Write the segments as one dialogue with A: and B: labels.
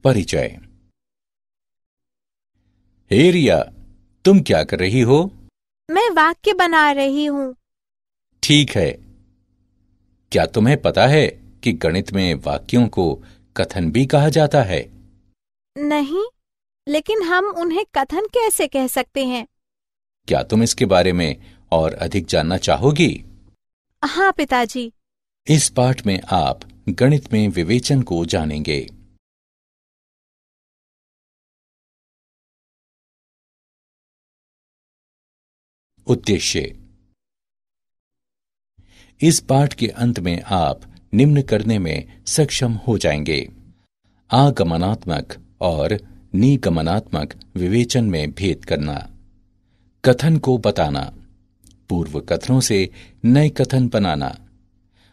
A: परिचय। हे रिया, तुम क्या कर रही हो?
B: मैं वाक्य बना रही हूँ।
A: ठीक है। क्या तुम्हें पता है कि गणित में वाक्यों को कथन भी कहा जाता है?
B: नहीं, लेकिन हम उन्हें कथन कैसे कह सकते हैं?
A: क्या तुम इसके बारे में और अधिक जानना चाहोगी?
B: हाँ पिताजी।
A: इस पाठ में आप गणित में विवेचन को जानेंगे। उद्देश्य। इस पाठ के अंत में आप निम्न करने में सक्षम हो जाएंगे: आगमनात्मक और निगमनात्मक विवेचन में भेद करना, कथन को बताना, पूर्व कथनों से नए कथन बनाना,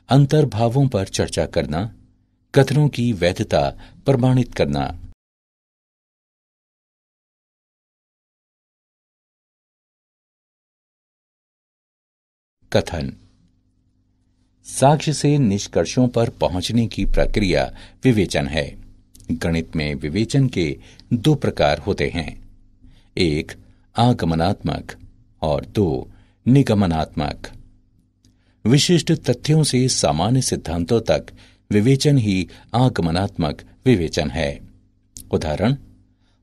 A: अंतर्भावों पर चर्चा करना, कथनों की वैधता प्रमाणित करना। कथन। साक्ष्य से निष्कर्षों पर पहुंचने की प्रक्रिया विवेचन है। गणित में विवेचन के दो प्रकार होते हैं: एक आगमनात्मक और दो निगमनात्मक। विशिष्ट तथ्यों से सामान्य सिद्धांतों तक विवेचन ही आगमनात्मक विवेचन है। उदाहरण: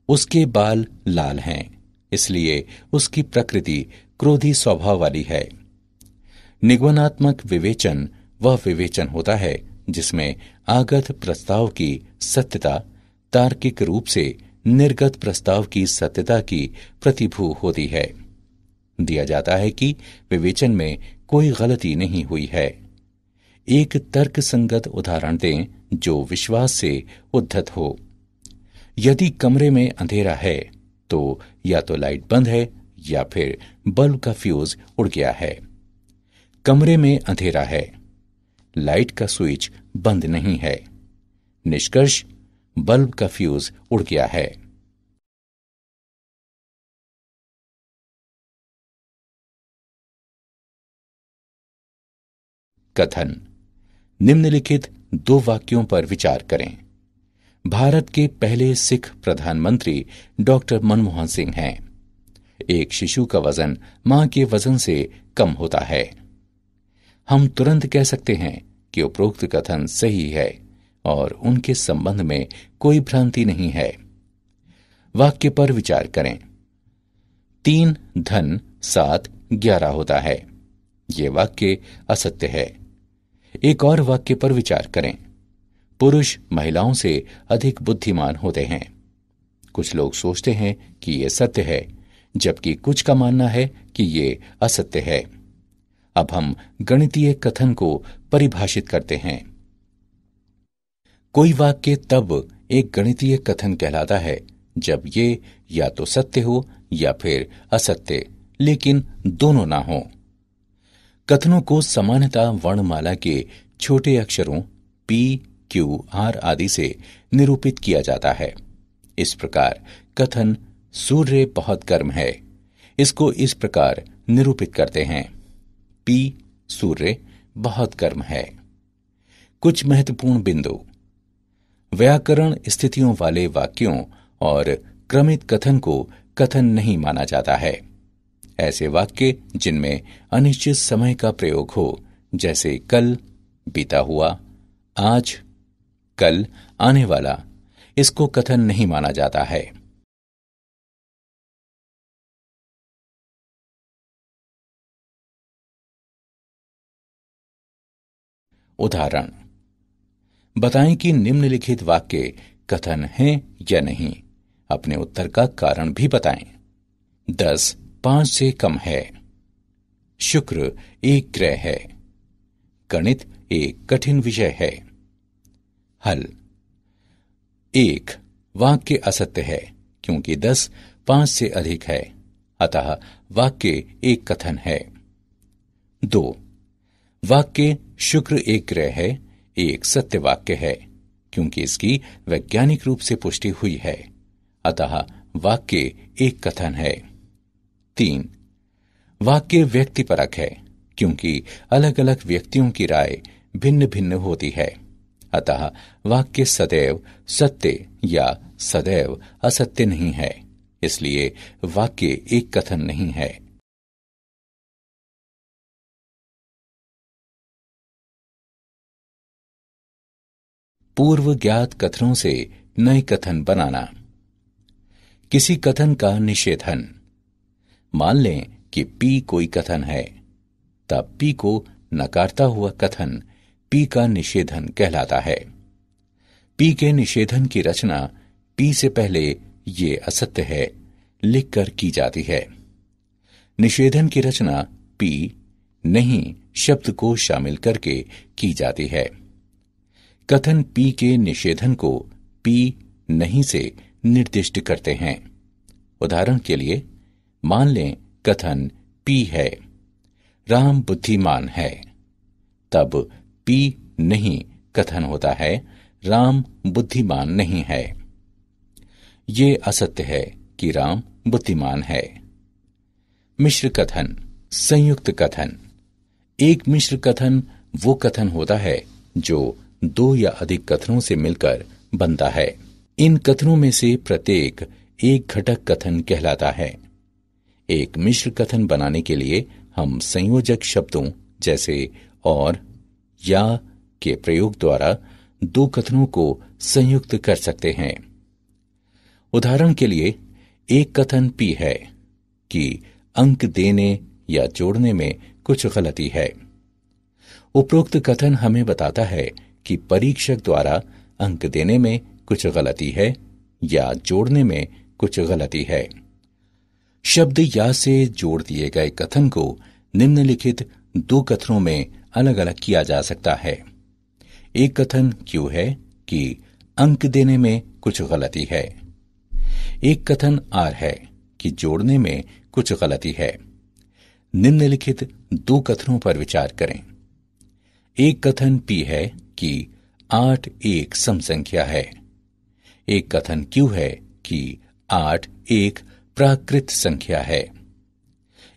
A: उसके बाल लाल हैं, इसलिए उसकी प्रकृति क्रोधी स्वभाव वाली है। निगमनात्मक विवेचन वह विवेचन होता है जिसमें आगत प्रस्ताव की सत्यता तार्किक रूप से निर्गत प्रस्ताव की सत्यता की प्रतिभू होती है। दिया जाता है कि विवेचन में कोई गलती नहीं हुई है। एक तर्कसंगत उदाहरण दें जो विश्वास से उद्धत हो। यदि कमरे में अंधेरा है तो या तो लाइट बंद है या फिर बल्ब का फ्यूज उड़ गया है। कमरे में अंधेरा है, लाइट का स्विच बंद नहीं है। निष्कर्ष: बल्ब का फ्यूज उड़ गया है। कथन। निम्नलिखित दो वाक्यों पर विचार करें। भारत के पहले सिख प्रधानमंत्री डॉक्टर मनमोहन सिंह हैं। एक शिशु का वजन मां के वजन से कम होता है। हम तुरंत कह सकते हैं कि उपरोक्त कथन सही है और उनके संबंध में कोई भ्रांति नहीं है। वाक्य पर विचार करें। 3 धन 7 11 होता है। यह वाक्य असत्य है। एक और वाक्य पर विचार करें। पुरुष महिलाओं से अधिक बुद्धिमान होते हैं। कुछ लोग सोचते हैं कि यह सत्य है, जबकि कुछ का मानना है कि यह असत्य है। अब हम गणितीय कथन को परिभाषित करते हैं। कोई वाक्य तब एक गणितीय कथन कहलाता है जब ये या तो सत्य हो या फिर असत्य, लेकिन दोनों ना हो। कथनों को सामान्यतः वर्णमाला के छोटे अक्षरों P, Q, R आदि से निरूपित किया जाता है। इस प्रकार कथन सूर्य बहुत गर्म है, इसको इस प्रकार निरूपित करते हैं: P सूर्य बहुत गर्म है। कुछ महत्वपूर्ण बिंदु। व्याकरण स्थितियों वाले वाक्यों और क्रमित कथन को कथन नहीं माना जाता है। ऐसे वाक्य जिनमें अनिश्चित समय का प्रयोग हो, जैसे कल, बीता हुआ, आज, कल, आने वाला, इसको कथन नहीं माना जाता है। उदाहरण। बताएं कि निम्नलिखित वाक्य कथन हैं या नहीं। अपने उत्तर का कारण भी बताएं। 10 5 से कम है। शुक्र एक ग्रह है। गणित एक कठिन विषय है। हल। 1 वाक्य असत्य है क्योंकि 10 5 से अधिक है, अतः वाक्य एक कथन है। 2 वाक्य शुक्र एक ग्रह है एक सत्य वाक्य है क्योंकि इसकी वैज्ञानिक रूप से पुष्टि हुई है, अतः वाक्य एक कथन है। 3 वाक्य व्यक्तिपरक है क्योंकि अलग अलग व्यक्तियों की राय भिन्न भिन्न होती है, अतः वाक्य सदैव सत्य या सदैव असत्य नहीं है, इसलिए वाक्य एक कथन नहीं है। पूर्व ज्ञात कथनों से नए कथन बनाना। किसी कथन का निषेधन। मान लें कि पी कोई कथन है, तब पी को नकारता हुआ कथन पी का निषेधन कहलाता है। पी के निषेधन की रचना पी से पहले ये असत्य है लिखकर की जाती है। निषेधन की रचना पी नहीं शब्द को शामिल करके की जाती है। कथन पी के निषेधन को पी नहीं से निर्दिष्ट करते हैं। उदाहरण के लिए मान लें कथन पी है, राम बुद्धिमान है, तब पी नहीं कथन होता है, राम बुद्धिमान नहीं है। ये असत्य है कि राम बुद्धिमान है। मिश्र कथन। संयुक्त कथन। एक मिश्र कथन वो कथन होता है जो दो या अधिक कथनों से मिलकर बनता है। इन कथनों में से प्रत्येक एक घटक कथन कहलाता है। एक मिश्र कथन बनाने के लिए हम संयोजक शब्दों जैसे और, या के प्रयोग द्वारा दो कथनों को संयुक्त कर सकते हैं। उदाहरण के लिए एक कथन पी है कि अंक देने या जोड़ने में कुछ गलती है। उपरोक्त कथन हमें बताता है कि परीक्षक द्वारा अंक देने में कुछ गलती है या जोड़ने में कुछ गलती है। शब्द या से जोड़ दिए गए कथन को निम्नलिखित दो कथनों में अलग अलग किया जा सकता है। एक कथन क्यों है कि अंक देने में कुछ गलती है। एक कथन आर है कि जोड़ने में कुछ गलती है। निम्नलिखित दो कथनों पर विचार करें। एक कथन पी है कि 8 एक सम संख्या है। एक कथन क्यू है कि 8 एक प्राकृत संख्या है।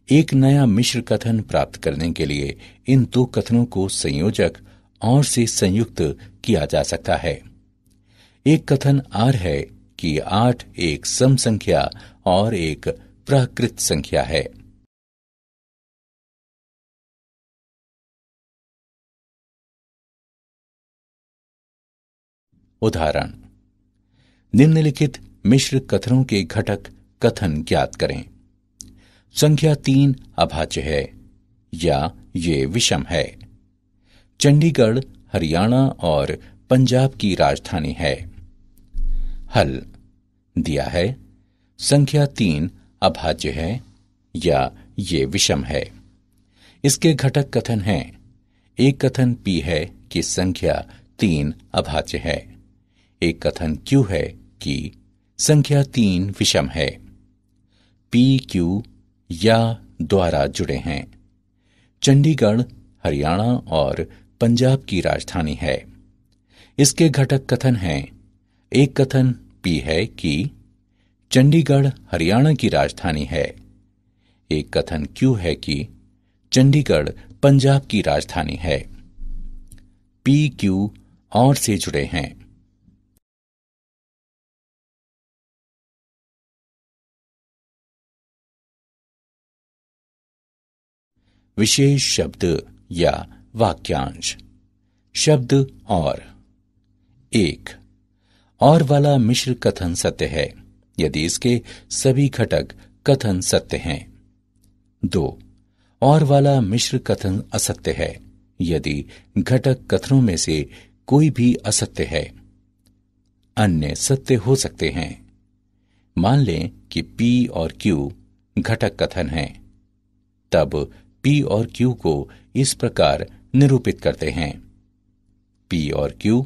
A: एक नया मिश्र कथन प्राप्त करने के लिए इन दो कथनों को संयोजक और से संयुक्त किया जा सकता है। एक कथन आर है कि 8 एक सम संख्या और एक प्राकृत संख्या है। उदाहरण। निम्नलिखित मिश्र कथनों के घटक कथन ज्ञात करें। संख्या 3 अभाज्य है या ये विषम है। चंडीगढ़ हरियाणा और पंजाब की राजधानी है। हल दिया है संख्या 3 अभाज्य है या ये विषम है। इसके घटक कथन हैं। एक कथन पी है कि संख्या 3 अभाज्य है। एक कथन क्यू है कि संख्या 3 विषम है। पी क्यू या द्वारा जुड़े हैं। चंडीगढ़ हरियाणा और पंजाब की राजधानी है। इसके घटक कथन हैं। एक कथन पी है कि चंडीगढ़ हरियाणा की राजधानी है। एक कथन क्यू है कि चंडीगढ़ पंजाब की राजधानी है। पी क्यू और से जुड़े हैं। विशेष शब्द या वाक्यांश। शब्द और। 1 और वाला मिश्र कथन सत्य है यदि इसके सभी घटक कथन सत्य हैं। 2 और वाला मिश्र कथन असत्य है यदि घटक कथनों में से कोई भी असत्य है। अन्य सत्य हो सकते हैं। मान लें कि P और Q घटक कथन हैं, तब P और Q को इस प्रकार निरूपित करते हैं। P और Q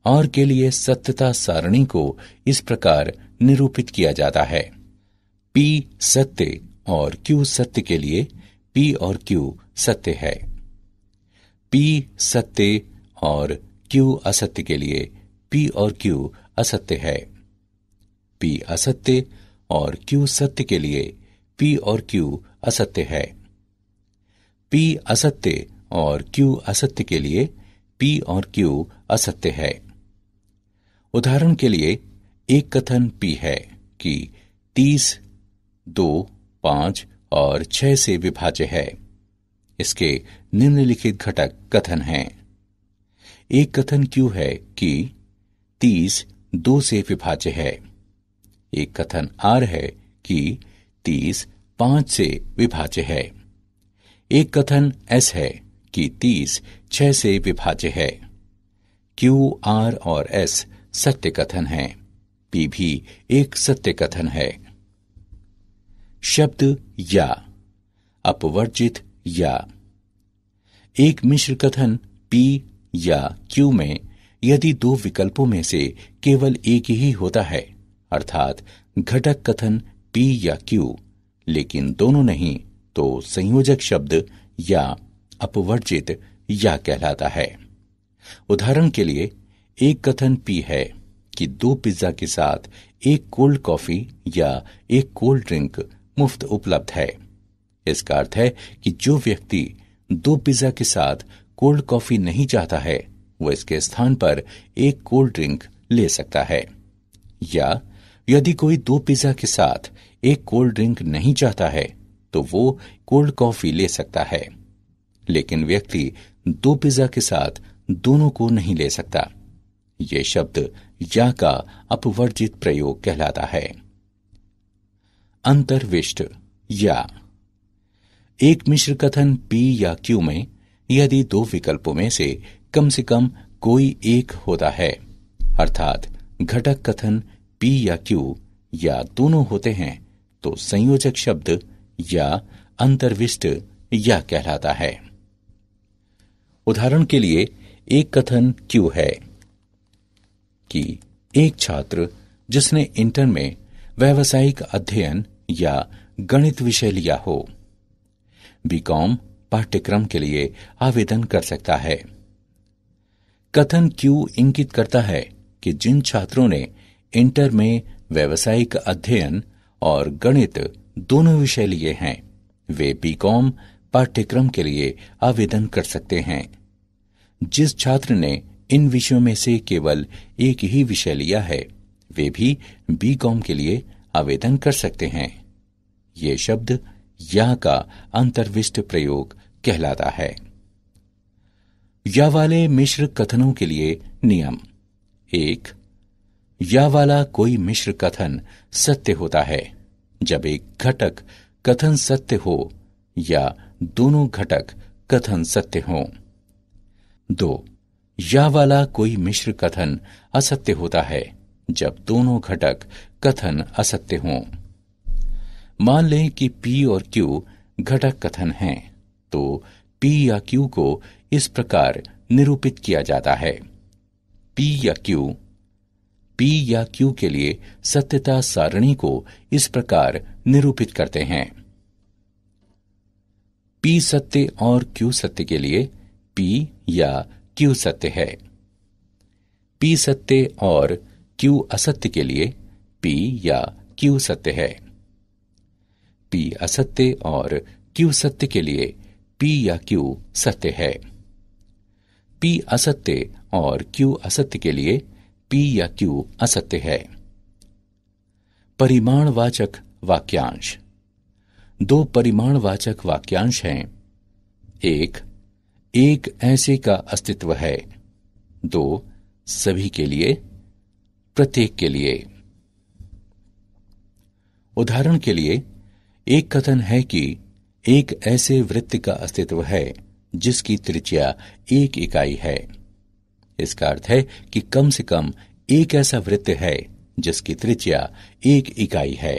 A: और के लिए सत्यता सारणी को इस प्रकार निरूपित किया जाता है। P सत्य और Q सत्य के लिए P और Q सत्य है। P सत्य और Q असत्य के लिए P और Q असत्य है। P असत्य और Q सत्य के लिए P और Q असत्य है। P असत्य और Q असत्य के लिए P और Q असत्य है। उदाहरण के लिए एक कथन P है कि 30 2, 5 और 6 से विभाज्य है। इसके निम्नलिखित घटक कथन हैं। एक कथन Q है कि 30 2 से विभाज्य है। एक कथन R है कि 30 5 से विभाज्य है। एक कथन S है कि 30 6 से विभाज्य है। Q, R और S सत्य कथन हैं। P भी एक सत्य कथन है। शब्द या, अपवर्जित या। एक मिश्र कथन P या Q में यदि दो विकल्पों में से केवल एक ही होता है, अर्थात घटक कथन P या Q, लेकिन दोनों नहीं, तो संयोजक शब्द या अपवर्जित या कहलाता है। उदाहरण के लिए एक कथन P है कि 2 पिज्जा के साथ एक कोल्ड कॉफी या एक कोल्ड ड्रिंक मुफ्त उपलब्ध है। इसका अर्थ है कि जो व्यक्ति 2 पिज्जा के साथ कोल्ड कॉफी नहीं चाहता है, वह इसके स्थान पर एक कोल्ड ड्रिंक ले सकता है। या यदि कोई 2 पिज्जा के साथ एक कोल्ड ड्रिंक नहीं चाहता है, तो वो कोल्ड कॉफी ले सकता है। लेकिन व्यक्ति 2 पिज्जा के साथ दोनों को नहीं ले सकता। ये शब्द या का अपवर्जित प्रयोग कहलाता है। अंतर्विष्ट या। एक मिश्र कथन P या Q में यदि दो विकल्पों में से कम कोई एक होता है, अर्थात घटक कथन P या Q या दोनों होते हैं, तो संयोजक शब्द या अंतर्विष्ट या कहलाता है। उदाहरण के लिए एक कथन Q है कि एक छात्र जिसने इंटर में व्यावसायिक अध्ययन या गणित विषय लिया हो, बीकॉम पाठ्यक्रम के लिए आवेदन कर सकता है। कथन Q इंगित करता है कि जिन छात्रों ने इंटर में व्यावसायिक अध्ययन और गणित दोनों विषय लिए हैं, वे बीकॉम पाठ्यक्रम के लिए आवेदन कर सकते हैं। जिस छात्र ने इन विषयों में से केवल एक ही विषय लिया है, वे भी बीकॉम के लिए आवेदन कर सकते हैं। ये शब्द या का अंतर्विष्ट प्रयोग कहलाता है। या वाले मिश्र कथनों के लिए नियम। 1. या वाला कोई मिश्र कथन सत्य होता है जब एक घटक कथन सत्य हो या दोनों घटक कथन सत्य हों। 2. या वाला कोई मिश्र कथन असत्य होता है जब दोनों घटक कथन असत्य हों। मान लें कि P और Q घटक कथन हैं, तो P या Q को इस प्रकार निरूपित किया जाता है। P या Q के लिए सत्यता सारणी को इस प्रकार निरूपित करते हैं। P सत्य और Q सत्य के लिए P या Q सत्य है। P सत्य और Q असत्य के लिए P या Q सत्य है। P असत्य और Q सत्य के लिए P या Q सत्य है। P असत्य और Q असत्य के लिए P या Q असत्य है। परिमाणवाचक वाक्यांश। 2 परिमाणवाचक वाक्यांश हैं। 1. एक ऐसे का अस्तित्व है। 2. सभी के लिए, प्रत्येक के लिए। उदाहरण के लिए एक कथन है कि एक ऐसे वृत्त का अस्तित्व है जिसकी त्रिज्या 1 इकाई है। इसका अर्थ है कि कम से कम एक ऐसा वृत्त है जिसकी त्रिज्या 1 इकाई है।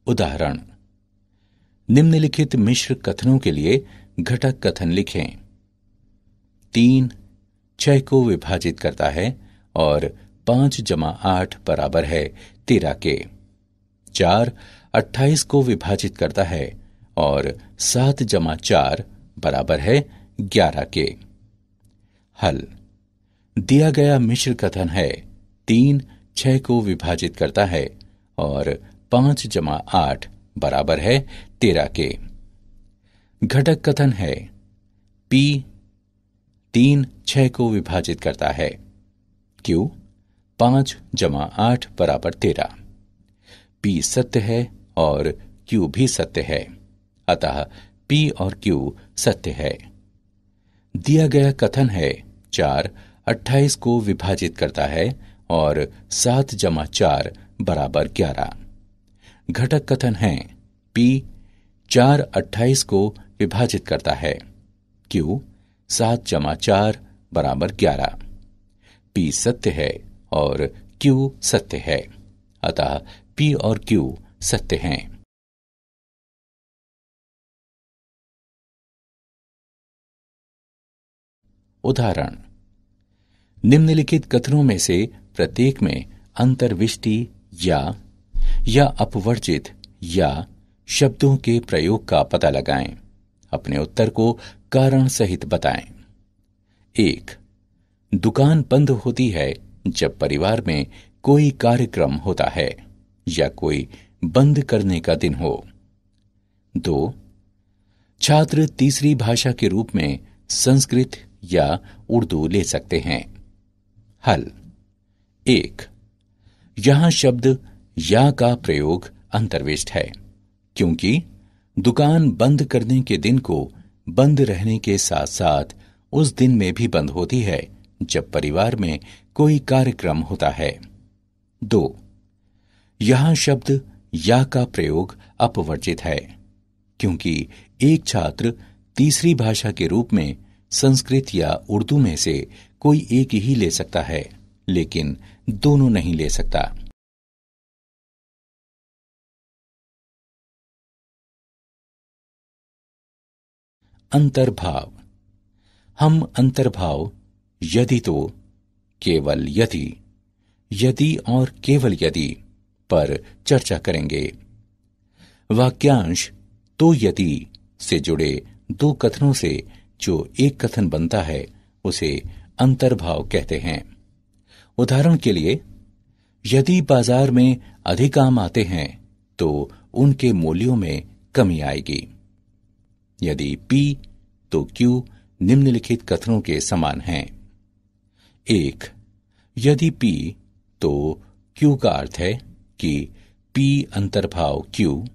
A: उदाहरण। निम्नलिखित मिश्र कथनों के लिए घटक कथन लिखें। 3 6 को विभाजित करता है और 5 + 8 बराबर है 13 के। 4 28 को विभाजित करता है और 7 + 4 बराबर है 11 के। हल। दिया गया मिश्र कथन है 3 6 को विभाजित करता है और 5 जमा 8 बराबर है 13 के। घटक कथन है P 3 6 को विभाजित करता है, Q 5 जमा 8 बराबर 13। P सत्य है और Q भी सत्य है, अतः P और Q सत्य है। दिया गया कथन है 4 28 को विभाजित करता है और 7 जमा 4 बराबर 11। घटक कथन है P 4 28 को विभाजित करता है, Q 7 जमा 4 बराबर 11। P सत्य है और Q सत्य है, अतः P और Q सत्य हैं। उदाहरण, निम्नलिखित कथनों में से प्रत्येक में अंतर्विष्टि या अपवर्जित या शब्दों के प्रयोग का पता लगाएं। अपने उत्तर को कारण सहित बताएं। 1. दुकान बंद होती है जब परिवार में कोई कार्यक्रम होता है या कोई बंद करने का दिन हो। 2. छात्र तीसरी भाषा के रूप में संस्कृत या उर्दू ले सकते हैं। हल। 1. यहां शब्द या का प्रयोग अंतर्विष्ट है, क्योंकि दुकान बंद करने के दिन को बंद रहने के साथ साथ उस दिन में भी बंद होती है जब परिवार में कोई कार्यक्रम होता है। 2. यहां शब्द या का प्रयोग अपवर्जित है, क्योंकि एक छात्र तीसरी भाषा के रूप में संस्कृत या उर्दू में से कोई एक ही ले सकता है, लेकिन दोनों नहीं ले सकता। अंतर्भाव। हम अंतर्भाव यदि तो, केवल यदि और केवल यदि पर चर्चा करेंगे। वाक्यांश तो यदि से जुड़े दो कथनों से जो एक कथन बनता है उसे अंतर्भाव कहते हैं। उदाहरण के लिए, यदि बाजार में अधिक आम आते हैं तो उनके मूल्यों में कमी आएगी। यदि P तो Q निम्नलिखित कथनों के समान हैं। 1. यदि P तो Q का अर्थ है कि P अंतर्भाव Q,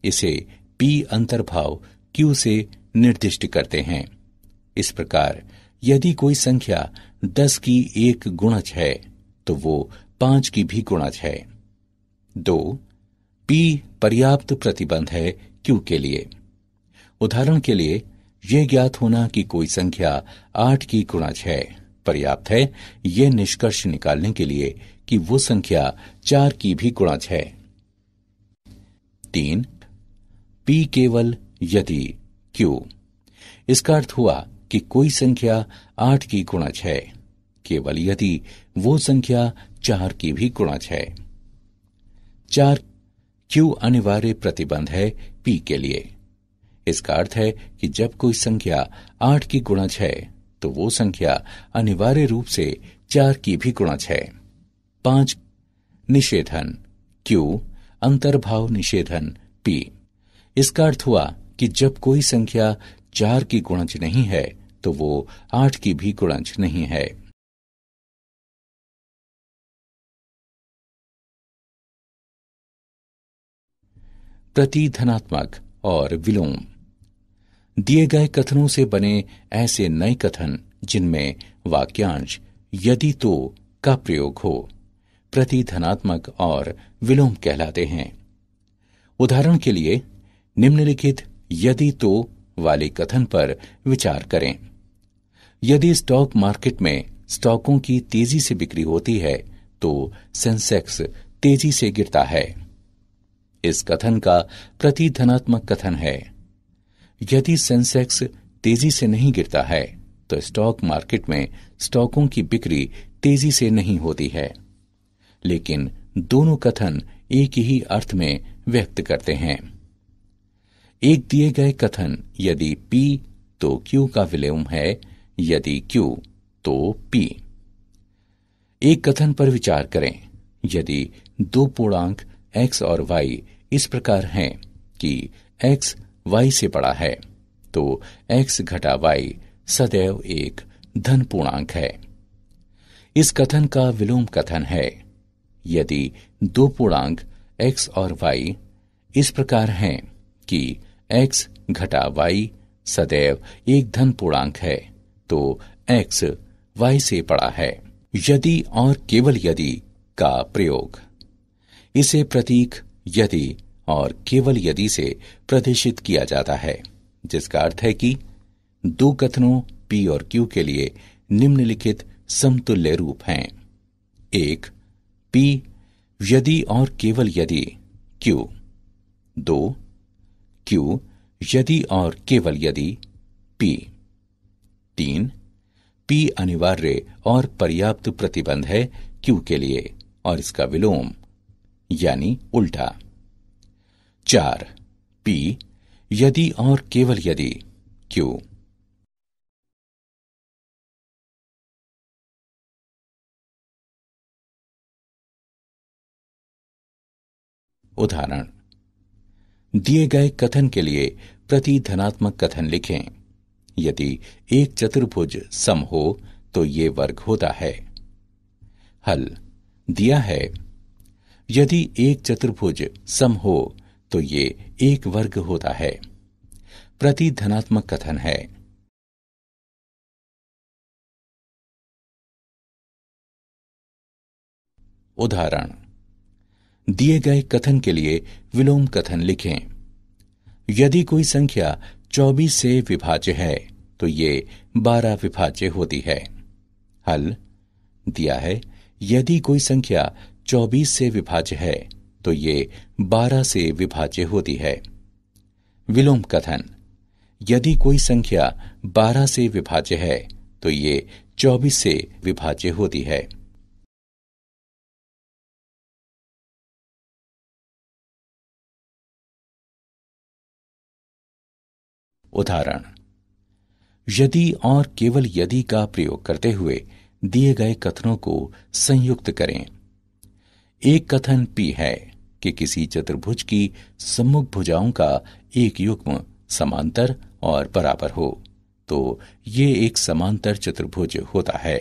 A: इसे P अंतर्भाव Q से निर्दिष्ट करते हैं। इस प्रकार यदि कोई संख्या 10 की एक गुणज है तो वो 5 की भी गुणज है। 2. P पर्याप्त प्रतिबंध है Q के लिए। उदाहरण के लिए, यह ज्ञात होना कि कोई संख्या 8 की गुणज है पर्याप्त है यह निष्कर्ष निकालने के लिए कि वो संख्या 4 की भी गुणज है। 3. P केवल यदि Q, इसका अर्थ हुआ कि कोई संख्या 8 की गुणज है केवल यदि वो संख्या 4 की भी गुणज है। 4. Q अनिवार्य प्रतिबंध है P के लिए। इसका अर्थ है कि जब कोई संख्या 8 की गुणज है तो वो संख्या अनिवार्य रूप से 4 की भी गुणज है। 5. निषेधन Q अंतर्भाव निषेधन P। इसका अर्थ हुआ कि जब कोई संख्या 4 की गुणज नहीं है तो वो 8 की भी गुणज नहीं है। प्रतिधनात्मक और विलोम। दिए गए कथनों से बने ऐसे नए कथन जिनमें वाक्यांश यदि तो का प्रयोग हो प्रतिधनात्मक और विलोम कहलाते हैं। उदाहरण के लिए, निम्नलिखित यदि तो वाले कथन पर विचार करें। यदि स्टॉक मार्केट में स्टॉकों की तेजी से बिक्री होती है तो सेंसेक्स तेजी से गिरता है। इस कथन का प्रतिधनात्मक कथन है, यदि सेंसेक्स तेजी से नहीं गिरता है तो स्टॉक मार्केट में स्टॉकों की बिक्री तेजी से नहीं होती है। लेकिन दोनों कथन एक ही अर्थ में व्यक्त करते हैं। एक दिए गए कथन यदि P तो Q का विलोम है, यदि Q तो P। एक कथन पर विचार करें, यदि 2 पूर्णांक x और y इस प्रकार हैं कि x y से बड़ा है, तो x घटा y सदैव एक धन पूर्णांक है। इस कथन का विलोम कथन है, यदि दो पूर्णांक x और y इस प्रकार हैं कि x घटा y सदैव एक धन पूर्णांक है, तो x y से बड़ा है। यदि और केवल यदि का प्रयोग। इसे प्रतीक यदि और केवल यदि से प्रदर्शित किया जाता है, जिसका अर्थ है कि दो कथनों P और Q के लिए निम्नलिखित समतुल्य रूप हैं। एक, P यदि और केवल यदि Q। दो, Q यदि और केवल यदि P। तीन, P अनिवार्य और पर्याप्त प्रतिबंध है Q के लिए और इसका विलोम यानी उल्टा। चार, P यदि और केवल यदि Q। उदाहरण, दिए गए कथन के लिए प्रतिधनात्मक कथन लिखें। यदि एक चतुर्भुज सम हो तो ये वर्ग होता है। हल दिया है, यदि एक चतुर्भुज सम हो तो ये एक वर्ग होता है। प्रतिधनात्मक कथन है। उदाहरण, दिए गए कथन के लिए विलोम कथन लिखें। यदि कोई संख्या 24 से विभाज्य है तो ये 12 विभाज्य होती है। हल दिया है, यदि कोई संख्या 24 से विभाज्य है तो ये 12 से विभाज्य होती है। विलोम कथन, यदि कोई संख्या 12 से विभाज्य है तो ये 24 से विभाज्य होती है। उदाहरण, यदि और केवल यदि का प्रयोग करते हुए दिए गए कथनों को संयुक्त करें। एक कथन P है कि किसी चतुर्भुज की सम्मुख भुजाओं का एक युग्म समांतर और बराबर हो तो ये एक समांतर चतुर्भुज होता है।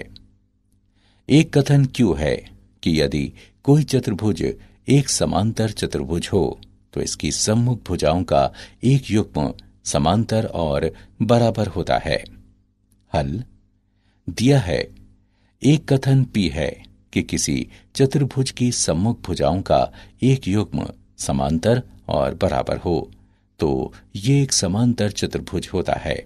A: एक कथन Q है कि यदि कोई चतुर्भुज एक समांतर चतुर्भुज हो तो इसकी सम्मुख भुजाओं का एक युग्म समांतर और बराबर होता है। हल दिया है, एक कथन P है कि किसी चतुर्भुज की सम्मुख भुजाओं का एक युग्म समांतर और बराबर हो तो ये एक समांतर चतुर्भुज होता है।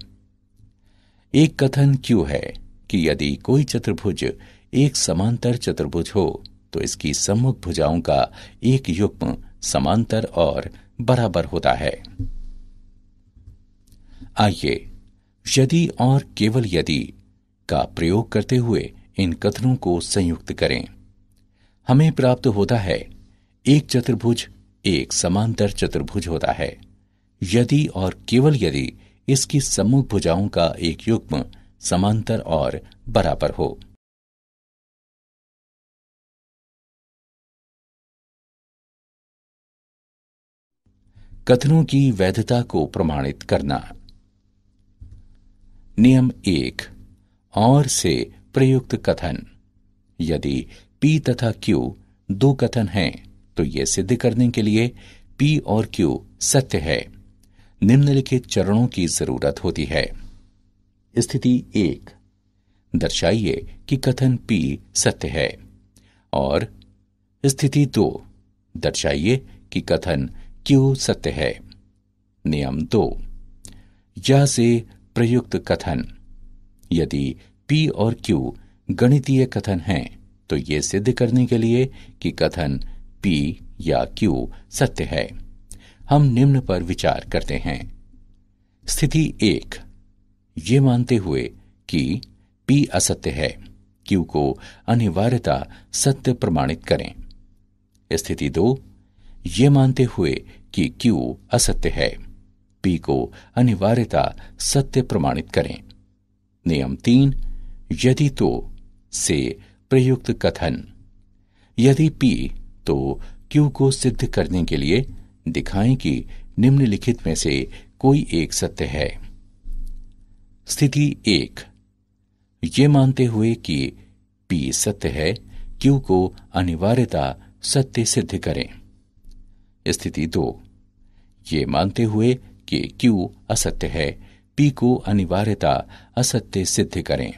A: एक कथन Q है कि यदि कोई चतुर्भुज एक समांतर चतुर्भुज हो तो इसकी सम्मुख भुजाओं का एक युग्म समांतर और बराबर होता है। आइए यदि और केवल यदि का प्रयोग करते हुए इन कथनों को संयुक्त करें। हमें प्राप्त होता है, एक चतुर्भुज एक समांतर चतुर्भुज होता है यदि और केवल यदि इसकी सम्मुख भुजाओं का एक युग्म समांतर और बराबर हो। कथनों की वैधता को प्रमाणित करना। नियम 1, और से प्रयुक्त कथन। यदि P तथा Q दो कथन हैं तो यह सिद्ध करने के लिए P और Q सत्य है, निम्नलिखित चरणों की जरूरत होती है। स्थिति 1, दर्शाइए कि कथन P सत्य है। और स्थिति 2, दर्शाइए कि कथन Q सत्य है। नियम 2, या से प्रयुक्त कथन। यदि P और Q गणितीय कथन हैं तो ये सिद्ध करने के लिए कि कथन P या Q सत्य है, हम निम्न पर विचार करते हैं। स्थिति 1, ये मानते हुए कि P असत्य है, Q को अनिवार्यता सत्य प्रमाणित करें। स्थिति 2, ये मानते हुए कि Q असत्य है, P को अनिवार्यता सत्य प्रमाणित करें। नियम 3, यदि तो से प्रयुक्त कथन। यदि P तो क्यू को सिद्ध करने के लिए दिखाएं कि निम्नलिखित में से कोई एक सत्य है। स्थिति 1, ये मानते हुए कि P सत्य है, Q को अनिवार्यता सत्य सिद्ध करें। स्थिति 2, ये मानते हुए कि Q असत्य है, P को अनिवार्यता असत्य सिद्ध करें।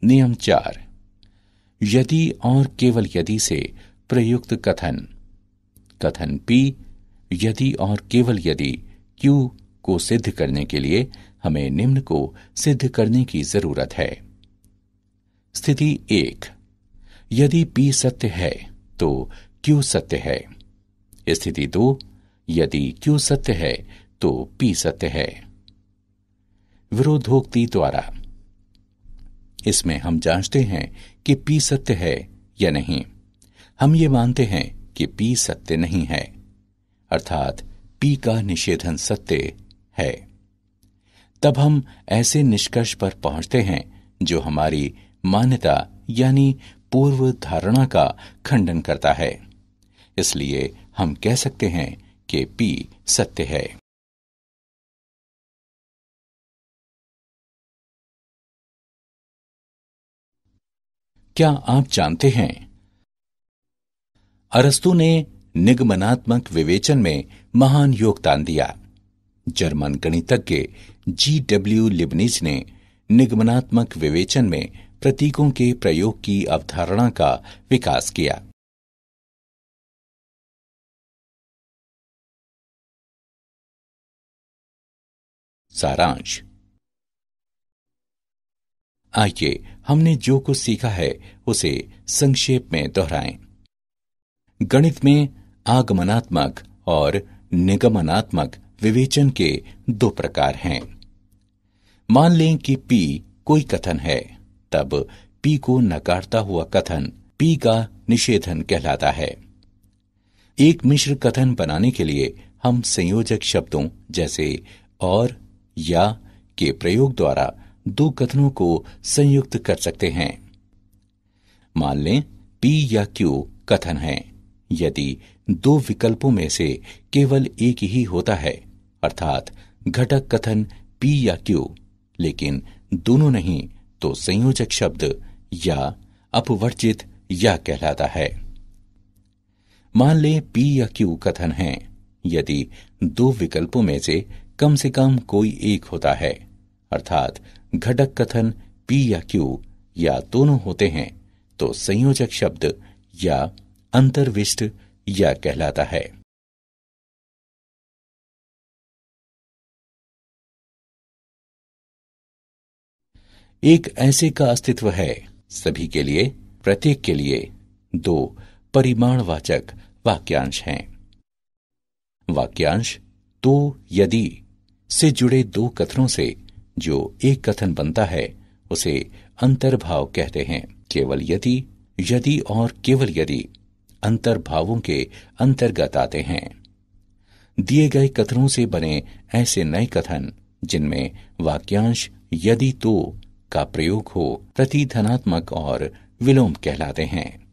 A: नियम 4, यदि और केवल यदि से प्रयुक्त कथन P यदि और केवल यदि Q को सिद्ध करने के लिए हमें निम्न को सिद्ध करने की जरूरत है। स्थिति 1, यदि P सत्य है तो Q सत्य है। स्थिति 2, यदि Q सत्य है तो P सत्य है। विरोधोक्ति द्वारा इसमें हम जांचते हैं कि P सत्य है या नहीं। हम ये मानते हैं कि P सत्य नहीं है, अर्थात P का निषेधन सत्य है। तब हम ऐसे निष्कर्ष पर पहुंचते हैं जो हमारी मान्यता यानी पूर्व धारणा का खंडन करता है। इसलिए हम कह सकते हैं कि P सत्य है। क्या आप जानते हैं, अरस्तु ने निगमनात्मक विवेचन में महान योगदान दिया। जर्मन गणितज्ञ G.W. लिबनिज ने निगमनात्मक विवेचन में प्रतीकों के प्रयोग की अवधारणा का विकास किया। सारांश। आइए हमने जो कुछ सीखा है उसे संक्षेप में दोहराएं। गणित में आगमनात्मक और निगमनात्मक विवेचन के दो प्रकार हैं। मान लें कि P कोई कथन है, तब P को नकारता हुआ कथन P का निषेधन कहलाता है। एक मिश्र कथन बनाने के लिए हम संयोजक शब्दों जैसे और या के प्रयोग द्वारा दो कथनों को संयुक्त कर सकते हैं। मान लें P या Q कथन है। यदि दो विकल्पों में से केवल एक ही होता है, अर्थात घटक कथन P या Q, लेकिन दोनों नहीं, तो संयोजक शब्द या अपवर्जित या कहलाता है। मान लें P या Q कथन है। यदि दो विकल्पों में से कम कोई एक होता है, अर्थात घटक कथन P या Q या दोनों होते हैं, तो संयोजक शब्द या अंतर्विष्ट या कहलाता है। एक ऐसे का अस्तित्व है सभी के लिए, प्रत्येक के लिए दो परिमाणवाचक वाक्यांश हैं। वाक्यांश तो यदि से जुड़े दो कथनों से जो एक कथन बनता है उसे अंतर्भाव कहते हैं। केवल यदि, यदि और केवल यदि अंतर्भावों के अंतर्गत आते हैं। दिए गए कथनों से बने ऐसे नए कथन जिनमें वाक्यांश यदि तो का प्रयोग हो प्रतिधनात्मक और विलोम कहलाते हैं।